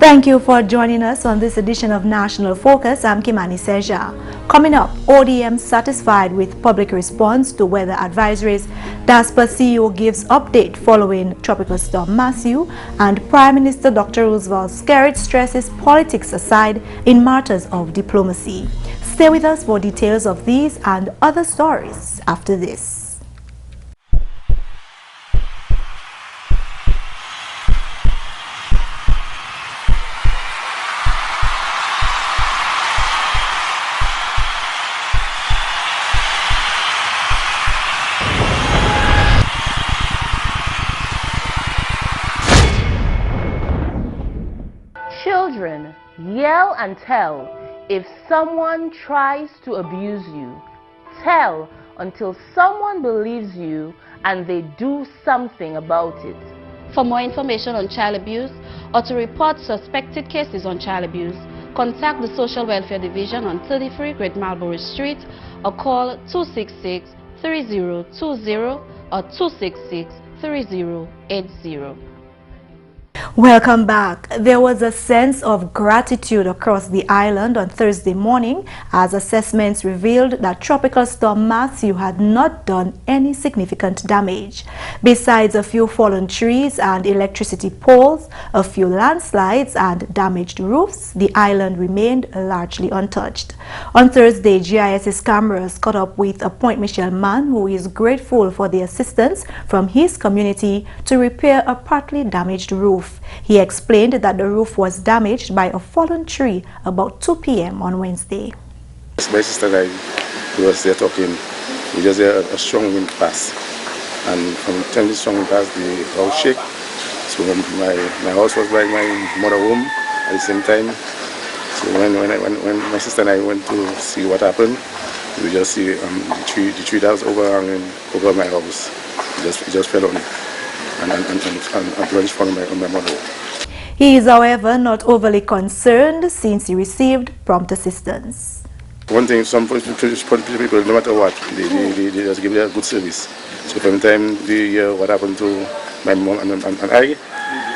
Thank you for joining us on this edition of National Focus. I'm Kimani. Coming up, ODM satisfied with public response to weather advisories. DASPA CEO gives update following Tropical Storm Matthew, and Prime Minister Dr. Roosevelt Skerrit stresses politics aside in matters of diplomacy. Stay with us for details of these and other stories after this. Children, yell and tell. If someone tries to abuse you, tell until someone believes you and they do something about it. For more information on child abuse or to report suspected cases on child abuse, contact the Social Welfare Division on 33 Great Marlborough Street or call 266-3020 or 266-3080. Welcome back. There was a sense of gratitude across the island on Thursday morning as assessments revealed that Tropical Storm Matthew had not done any significant damage. Besides a few fallen trees and electricity poles, a few landslides and damaged roofs, the island remained largely untouched. On Thursday, GIS's cameras caught up with a Point Michel man who is grateful for the assistance from his community to repair a partly damaged roof. He explained that the roof was damaged by a fallen tree about 2 p.m. on Wednesday. My sister and I was there talking. We just had a strong wind pass, and from the time the strong wind passed, the house shook. So my house was like my mother home at the same time. So when my sister and I went to see what happened, we just see the tree that was overhanging over my house. It just fell on it. And plunged on my mother. He is, however, not overly concerned since he received prompt assistance. One thing, some people, no matter what, they just give you a good service. So from the time they hear what happened to my mom and I,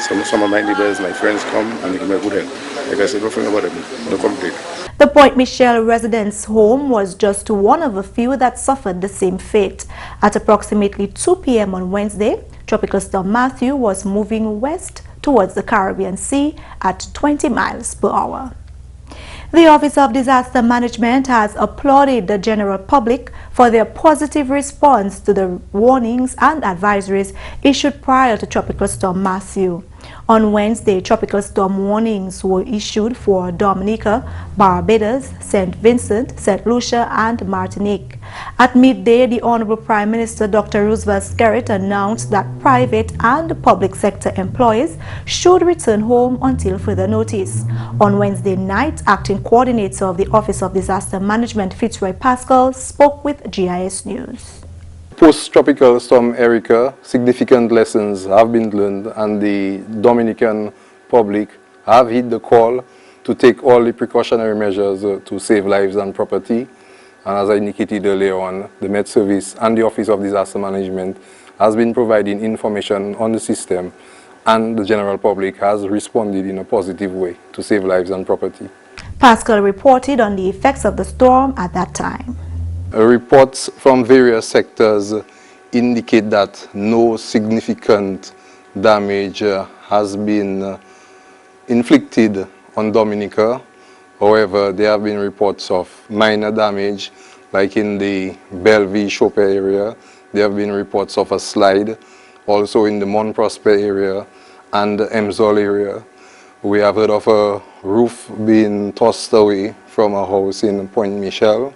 some of my neighbors, my friends come and they give me a good help. Like I said, nothing about them, no complaint. The Point Michel residence home was just one of a few that suffered the same fate. At approximately 2 p.m. on Wednesday, Tropical Storm Matthew was moving west towards the Caribbean Sea at 20 miles per hour. The Office of Disaster Management has applauded the general public for their positive response to the warnings and advisories issued prior to Tropical Storm Matthew. On Wednesday, tropical storm warnings were issued for Dominica, Barbados, St. Vincent, St. Lucia, and Martinique. At midday, the Honorable Prime Minister Dr. Roosevelt Skerrit announced that private and public sector employees should return home until further notice. On Wednesday night, Acting Coordinator of the Office of Disaster Management Fitzroy Pascal spoke with GIS News. Post-tropical storm Erika, significant lessons have been learned, and the Dominican public have heed the call to take all the precautionary measures to save lives and property. And as I indicated earlier on, the Met Service and the Office of Disaster Management has been providing information on the system, and the general public has responded in a positive way to save lives and property. Pascal reported on the effects of the storm at that time. Reports from various sectors indicate that no significant damage has been inflicted on Dominica. However, there have been reports of minor damage, like in the Belleville-Chopin area. There have been reports of a slide, also in the Mont Prosper area and the Emsol area. We have heard of a roof being tossed away from a house in Point Michel.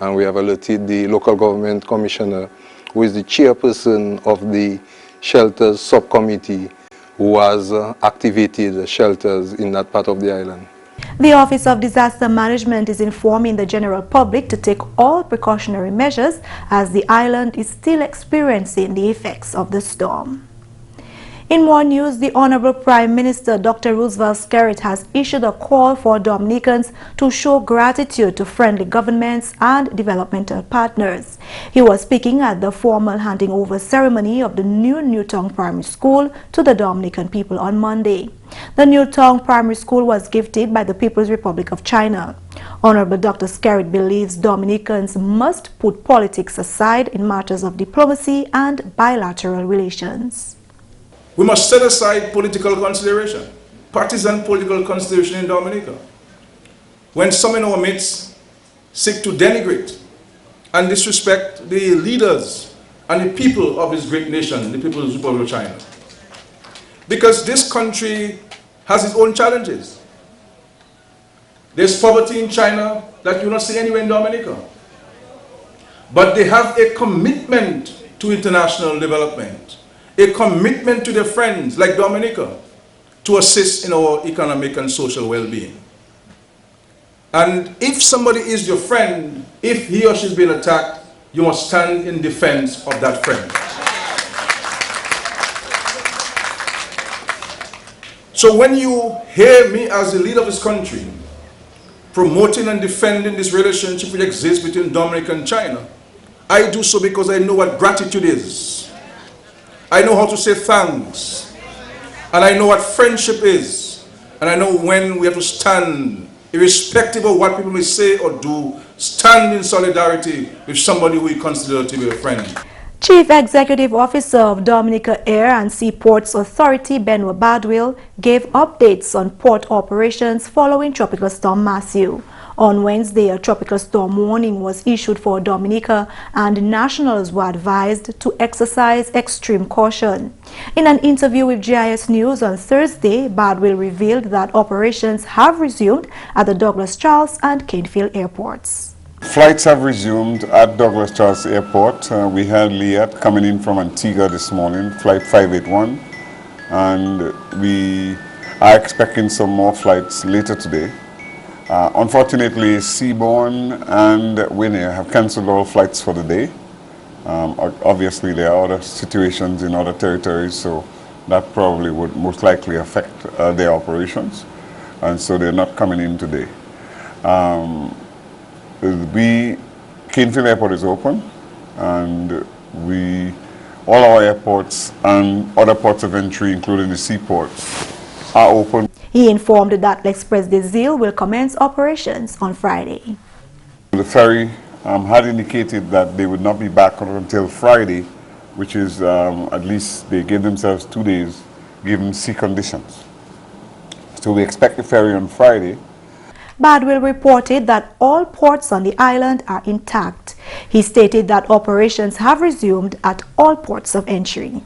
And we have alerted the local government commissioner, who is the chairperson of the shelters subcommittee, who has activated shelters in that part of the island. The Office of Disaster Management is informing the general public to take all precautionary measures as the island is still experiencing the effects of the storm. In more news, the Honorable Prime Minister Dr. Roosevelt Skerrit has issued a call for Dominicans to show gratitude to friendly governments and developmental partners. He was speaking at the formal handing over ceremony of the new Newtown Primary School to the Dominican people on Monday. The Newtown Primary School was gifted by the People's Republic of China. Honorable Dr. Skerrit believes Dominicans must put politics aside in matters of diplomacy and bilateral relations. We must set aside political consideration, partisan political consideration in Dominica. When some in our midst seek to denigrate and disrespect the leaders and the people of this great nation, the People's Republic of China. Because this country has its own challenges. There's poverty in China that you will not see anywhere in Dominica. But they have a commitment to international development, a commitment to their friends like Dominica to assist in our economic and social well-being. And if somebody is your friend, if he or she is being attacked, you must stand in defense of that friend. So when you hear me as the leader of this country promoting and defending this relationship which exists between Dominica and China, I do so because I know what gratitude is. I know how to say thanks. And I know what friendship is. And I know when we have to stand, irrespective of what people may say or do, stand in solidarity with somebody who we consider to be a friend. Chief Executive Officer of Dominica Air and Seaports Authority, Benoit Badwill, gave updates on port operations following Tropical Storm Matthew. On Wednesday, a tropical storm warning was issued for Dominica, and nationals were advised to exercise extreme caution. In an interview with GIS News on Thursday, Badwill revealed that operations have resumed at the Douglas Charles and Canefield airports. Flights have resumed at Douglas Charles Airport. We had Liat coming in from Antigua this morning, flight 581, and we are expecting some more flights later today. Unfortunately, Seabourn and Winnie have cancelled all flights for the day. Obviously, there are other situations in other territories, so that probably would most likely affect their operations, and so they're not coming in today. Canefield Airport is open, and all our airports and other ports of entry, including the seaports, are open. He informed that L'Express des Îles will commence operations on Friday. The ferry had indicated that they would not be back until Friday, which is at least they gave themselves 2 days given sea conditions. So we expect the ferry on Friday. Badwill reported that all ports on the island are intact. He stated that operations have resumed at all ports of entry.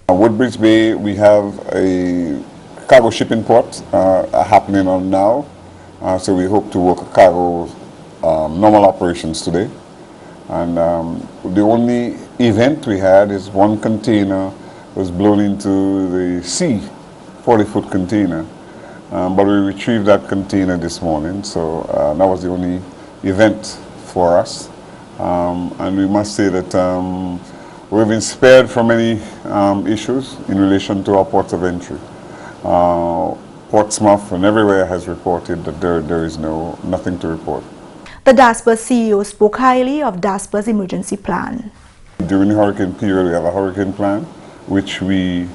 Woodbridge Bay, we have a cargo shipping port happening on now, so we hope to work cargo normal operations today. And the only event we had is one container was blown into the sea, 40-foot container. But we retrieved that container this morning, so that was the only event for us. And we must say that we've been spared from any issues in relation to our ports of entry. Portsmouth and everywhere has reported that there is nothing to report. The DASPA CEO spoke highly of DASPA's emergency plan. During the hurricane period, we have a hurricane plan, which we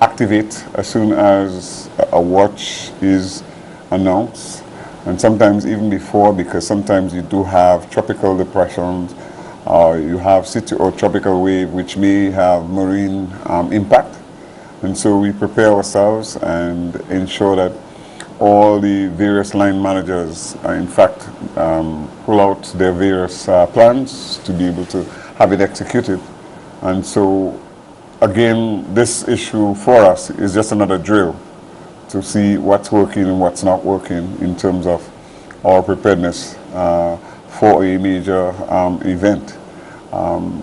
activate as soon as a watch is announced, and sometimes even before, because sometimes you do have tropical depressions, you have or tropical wave which may have marine impact, and so we prepare ourselves and ensure that all the various line managers in fact pull out their various plans to be able to have it executed. And so again, this issue for us is just another drill to see what's working and what's not working in terms of our preparedness for a major event.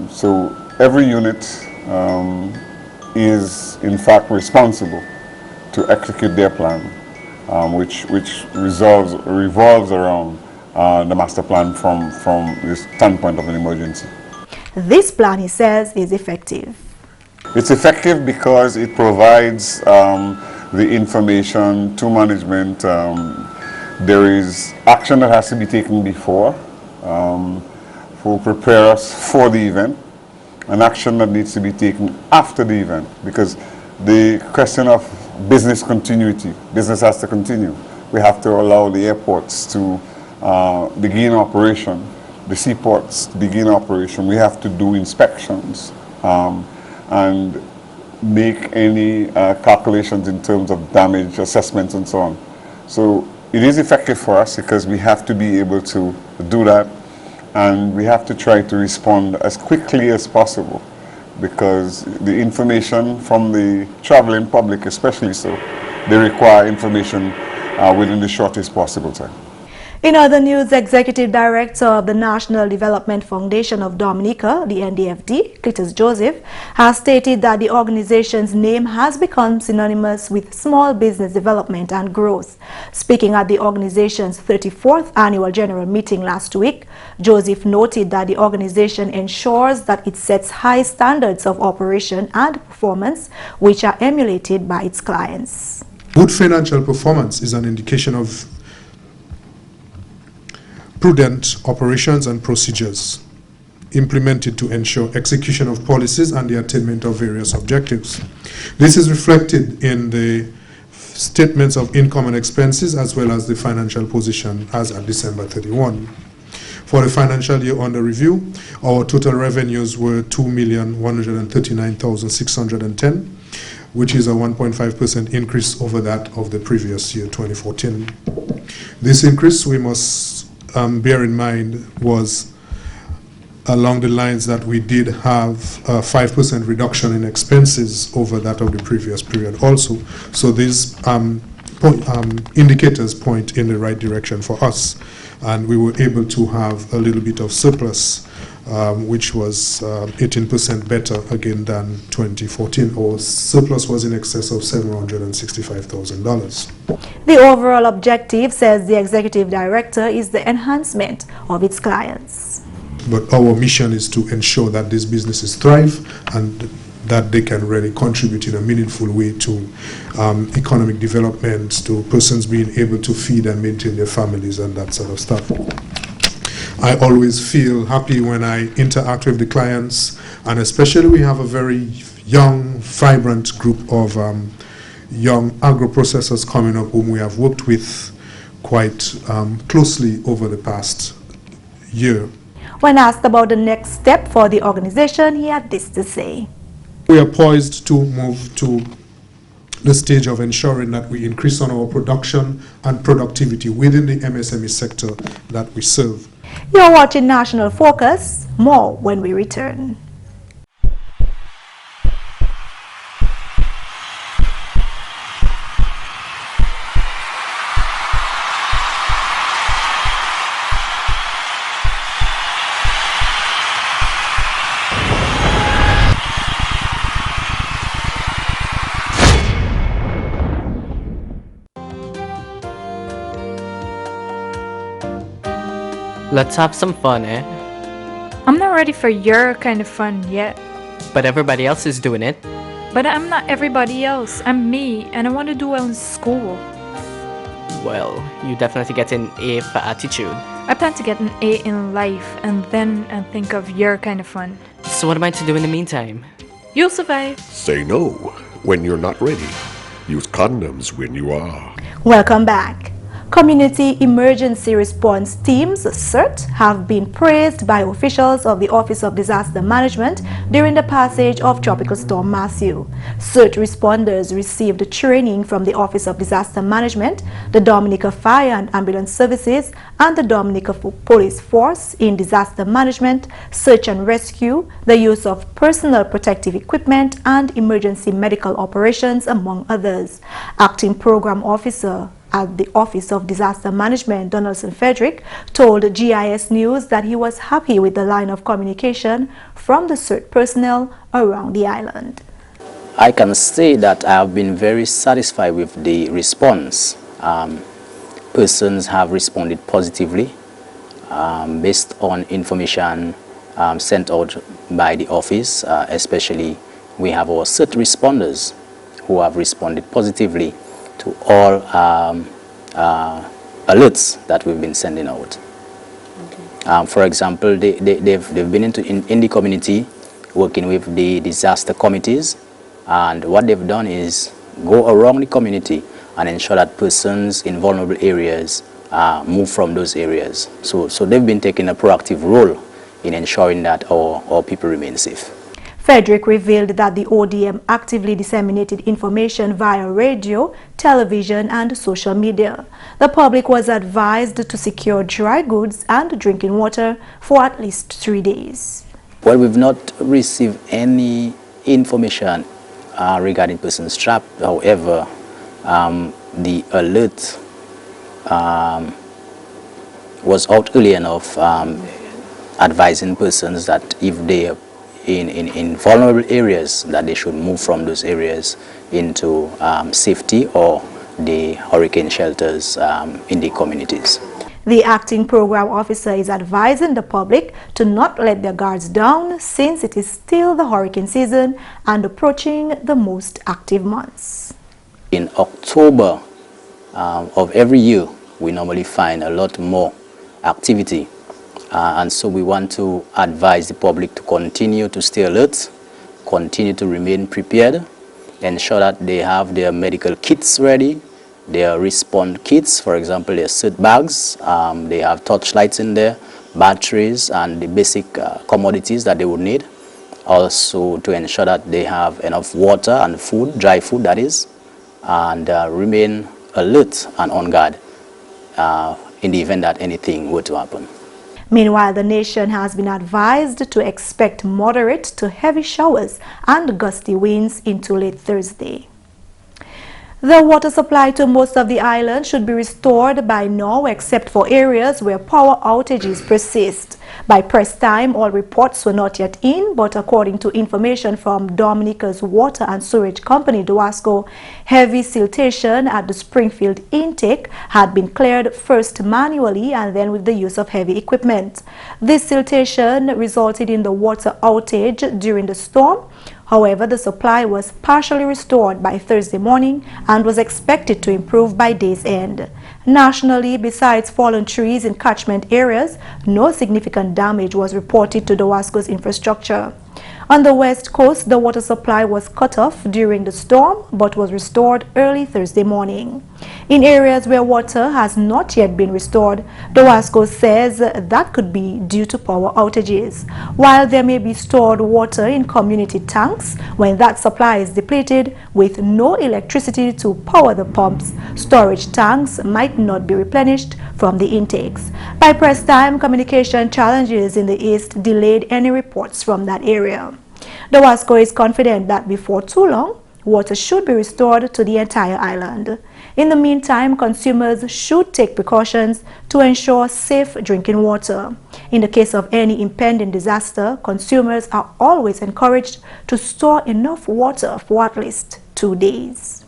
So every unit is in fact responsible to execute their plan, which revolves around the master plan from the standpoint of an emergency. This plan, he says, is effective. It's effective because it provides the information to management. There is action that has to be taken before to prepare us for the event, and action that needs to be taken after the event, because the question of business continuity, business has to continue. We have to allow the airports to begin operation, the seaports to begin operation. We have to do inspections and make any calculations in terms of damage assessments and so on. So it is effective for us because we have to be able to do that, and we have to try to respond as quickly as possible, because the information from the traveling public especially so, they require information within the shortest possible time. In other news, Executive Director of the National Development Foundation of Dominica, the NDFD, Cletus Joseph, has stated that the organization's name has become synonymous with small business development and growth. Speaking at the organization's 34th annual general meeting last week, Joseph noted that the organization ensures that it sets high standards of operation and performance, which are emulated by its clients. Good financial performance is an indication of prudent operations and procedures implemented to ensure execution of policies and the attainment of various objectives. This is reflected in the statements of income and expenses as well as the financial position as at December 31. For the financial year under review, our total revenues were 2,139,610, which is a 1.5% increase over that of the previous year, 2014. This increase, we must bear in mind, was along the lines that we did have a 5% reduction in expenses over that of the previous period also. So these indicators point in the right direction for us, and we were able to have a little bit of surplus, which was 18% better again than 2014. Our surplus was in excess of $765,000. The overall objective, says the executive director, is the enhancement of its clients. But our mission is to ensure that these businesses thrive and that they can really contribute in a meaningful way to economic development, to persons being able to feed and maintain their families and that sort of stuff. I always feel happy when I interact with the clients, and especially we have a very young, vibrant group of young agro-processors coming up whom we have worked with quite closely over the past year. When asked about the next step for the organization, he had this to say. We are poised to move to the stage of ensuring that we increase on our production and productivity within the MSME sector that we serve. You're watching National Focus. More when we return. Let's have some fun, eh? I'm not ready for your kind of fun yet. But everybody else is doing it. But I'm not everybody else. I'm me, and I want to do well in school. Well, you definitely get an A for attitude. I plan to get an A in life, and then I'll think of your kind of fun. So what am I to do in the meantime? You'll survive. Say no when you're not ready. Use condoms when you are. Welcome back. Community Emergency Response Teams, CERT, have been praised by officials of the Office of Disaster Management during the passage of Tropical Storm Matthew. CERT responders received training from the Office of Disaster Management, the Dominica Fire and Ambulance Services, and the Dominica Police Force in disaster management, search and rescue, the use of personal protective equipment, and emergency medical operations, among others. Acting Program Officer at the Office of Disaster Management, Donaldson Frederick, told GIS News that he was happy with the line of communication from the CERT personnel around the island. I can say that I have been very satisfied with the response. Persons have responded positively based on information sent out by the office, especially we have our CERT responders who have responded positively to all alerts that we've been sending out. Okay. For example, they've been in the community working with the disaster committees, and what they've done is go around the community and ensure that persons in vulnerable areas move from those areas. So they've been taking a proactive role in ensuring that our people remain safe. Frederick revealed that the ODM actively disseminated information via radio, television and social media. The public was advised to secure dry goods and drinking water for at least 3 days. Well, we've not received any information regarding persons trapped. However, the alert was out early enough advising persons that if they are in vulnerable areas, that they should move from those areas into safety or the hurricane shelters in the communities. The acting program officer is advising the public to not let their guards down since it is still the hurricane season and approaching the most active months. In October of every year, we normally find a lot more activity. And so we want to advise the public to continue to stay alert, continue to remain prepared, ensure that they have their medical kits ready, their response kits, for example, their CERT bags, they have torchlights in there, batteries, and the basic commodities that they would need. Also to ensure that they have enough water and food, dry food that is, and remain alert and on guard in the event that anything were to happen. Meanwhile, the nation has been advised to expect moderate to heavy showers and gusty winds into late Thursday. The water supply to most of the island should be restored by now, except for areas where power outages persist. By press time, all reports were not yet in, but according to information from Dominica's water and sewage company, DASPA, heavy siltation at the Springfield intake had been cleared first manually and then with the use of heavy equipment. This siltation resulted in the water outage during the storm. However, the supply was partially restored by Thursday morning and was expected to improve by day's end. Nationally, besides fallen trees in catchment areas, no significant damage was reported to DASPA's infrastructure. On the west coast, the water supply was cut off during the storm but was restored early Thursday morning. In areas where water has not yet been restored, DASPA says that could be due to power outages. While there may be stored water in community tanks, when that supply is depleted with no electricity to power the pumps, storage tanks might not be replenished from the intakes. By press time, communication challenges in the east delayed any reports from that area. DASPA is confident that before too long, water should be restored to the entire island. In the meantime, consumers should take precautions to ensure safe drinking water. In the case of any impending disaster, consumers are always encouraged to store enough water for at least 2 days.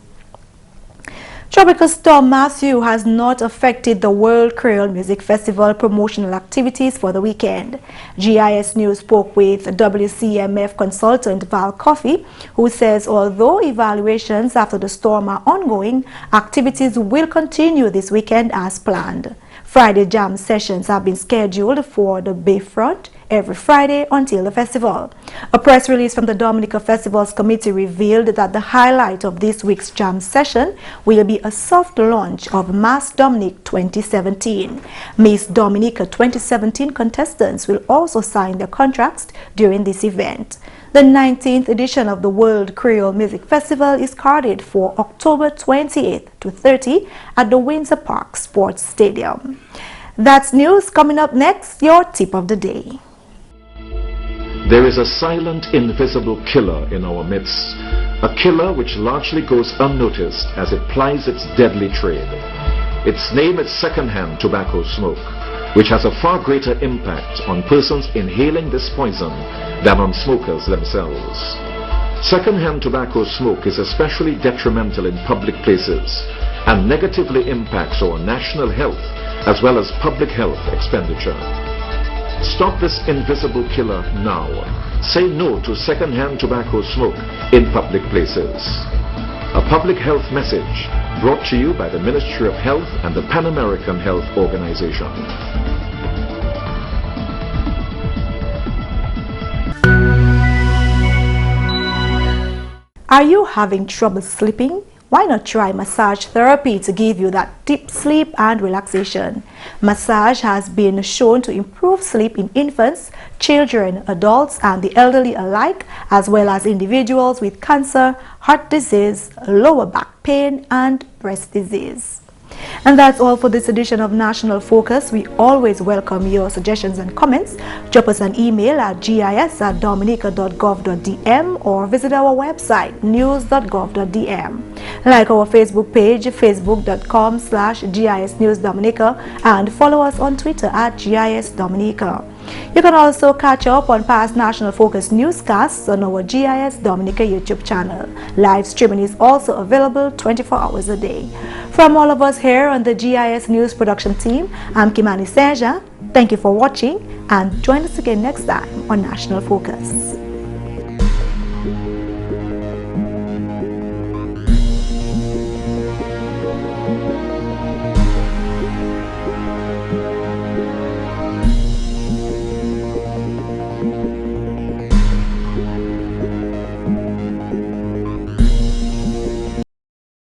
Tropical Storm Matthew has not affected the World Creole Music Festival promotional activities for the weekend. GIS News spoke with WCMF consultant Val Coffey, who says although evaluations after the storm are ongoing, activities will continue this weekend as planned. Friday jam sessions have been scheduled for the Bayfront every Friday until the festival. A press release from the Dominica Festivals Committee revealed that the highlight of this week's jam session will be a soft launch of Miss Dominica 2017. Miss Dominica 2017 contestants will also sign their contracts during this event. The 19th edition of the World Creole Music Festival is carded for October 28th to 30 at the Windsor Park Sports Stadium. That's news. Coming up next, your tip of the day. There is a silent, invisible killer in our midst, a killer which largely goes unnoticed as it plies its deadly trade. Its name is secondhand tobacco smoke, which has a far greater impact on persons inhaling this poison than on smokers themselves. Secondhand tobacco smoke is especially detrimental in public places and negatively impacts our national health as well as public health expenditure. Stop this invisible killer now. say no to second-hand tobacco smoke in public places. A public health message brought to you by the Ministry of Health and the Pan American Health Organization. Are you having trouble sleeping? Why not try massage therapy to give you that deep sleep and relaxation? Massage has been shown to improve sleep in infants, children, adults, and the elderly alike, as well as individuals with cancer, heart disease, lower back pain, and breast disease. And that's all for this edition of National Focus. We always welcome your suggestions and comments. Drop us an email at gis@dominica.gov.dm or visit our website news.gov.dm. Like our Facebook page, facebook.com/GIS News Dominica, and follow us on Twitter at GIS Dominica. You can also catch up on past National Focus newscasts on our GIS Dominica YouTube channel. Live streaming is also available 24 hours a day. From all of us here on the GIS News production team, I'm Kimani. Thank you for watching, and join us again next time on National Focus.